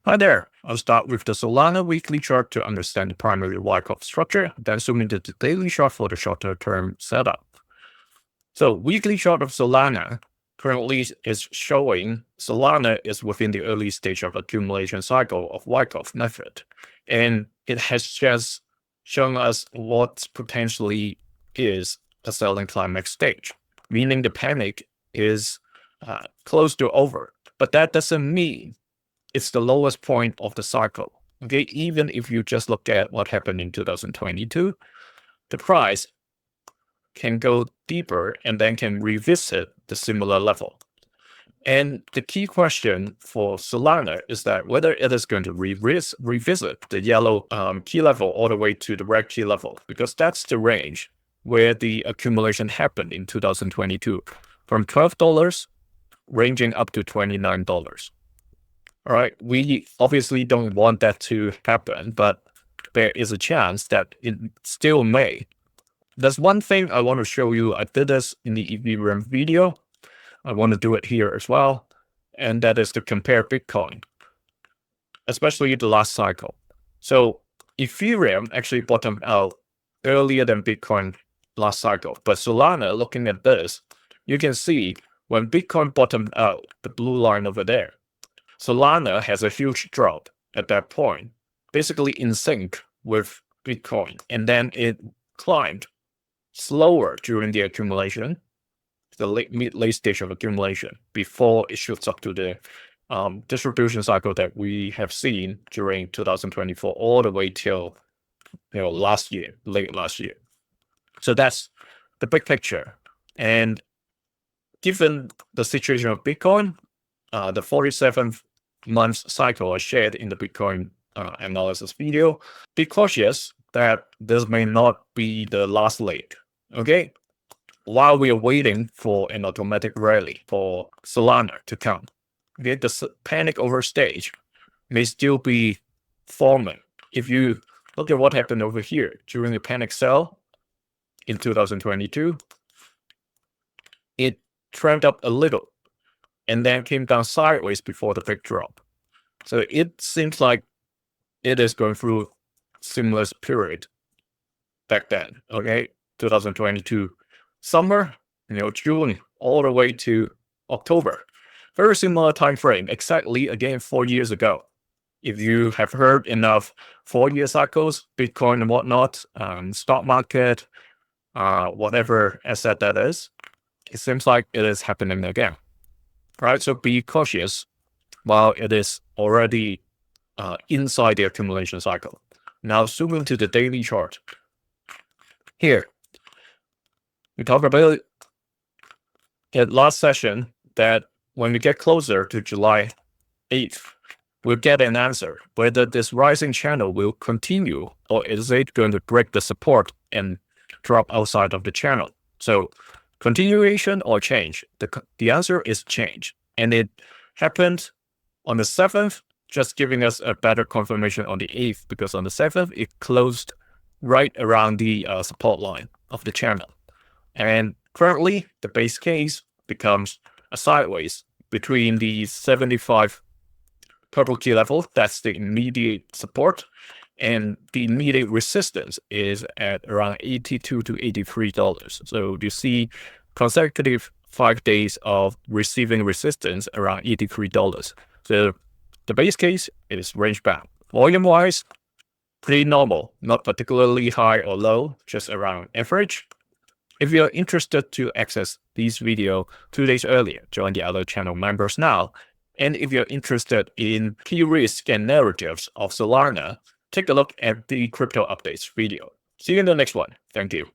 Hi there. I'll start with the Solana weekly chart to understand the primary Wyckoff structure, then zoom into the daily chart for the shorter term setup. So weekly chart of Solana currently is showing Solana is within the early stage of accumulation cycle of Wyckoff method. And it has just shown us what potentially is a selling climax stage, meaning the panic is close to over. But that doesn't mean it's the lowest point of the cycle. Okay, even if you just look at what happened in 2022, the price can go deeper and then can revisit the similar level. And the key question for Solana is that whether it is going to revisit the yellow key level all the way to the red key level, because that's the range where the accumulation happened in 2022, from $12 ranging up to $29. All right, we obviously don't want that to happen, but there is a chance that it still may. There's one thing I want to show you. I did this in the Ethereum video. I want to do it here as well. And that is to compare Bitcoin, especially the last cycle. So Ethereum actually bottomed out earlier than Bitcoin last cycle. But Solana, looking at this, you can see when Bitcoin bottomed out, the blue line over there, Solana has a huge drop at that point, basically in sync with Bitcoin. And then it climbed slower during the accumulation, the late stage of accumulation, before it shoots up to the distribution cycle that we have seen during 2024 all the way till last year, late last year. So that's the big picture. And given the situation of Bitcoin, the 47th month cycle I shared in the Bitcoin analysis video, be cautious that this may not be the last leg. Okay, while we are waiting for an automatic rally for Solana to come, okay, the panic over stage may still be forming. If you look at what happened over here during the panic sell in 2022, it trended up a little and then came down sideways before the big drop. So it seems like it is going through similar period back then, okay? 2022 summer, June, all the way to October. Very similar time frame, exactly again 4 years ago. If you have heard enough 4-year cycles, Bitcoin and whatnot, stock market, whatever asset that is, it seems like it is happening again. Right, so be cautious while it is already inside the accumulation cycle. Now zoom into the daily chart. Here, we talked about in last session that when we get closer to July 8th, we'll get an answer whether this rising channel will continue or is it going to break the support and drop outside of the channel. So continuation or change? The answer is change. And it happened on the 7th, just giving us a better confirmation on the 8th, because on the 7th, it closed right around the support line of the channel. And currently, the base case becomes a sideways between the 75 purple key level, that's the immediate support, and the immediate resistance is at around $82 to $83. So you see consecutive 5 days of receiving resistance around $83. So the base case is range bound. Volume wise, pretty normal, not particularly high or low, just around average. If you're interested to access this video 2 days earlier, join the other channel members now. And if you're interested in key risks and narratives of Solana, take a look at the crypto updates video. See you in the next one. Thank you.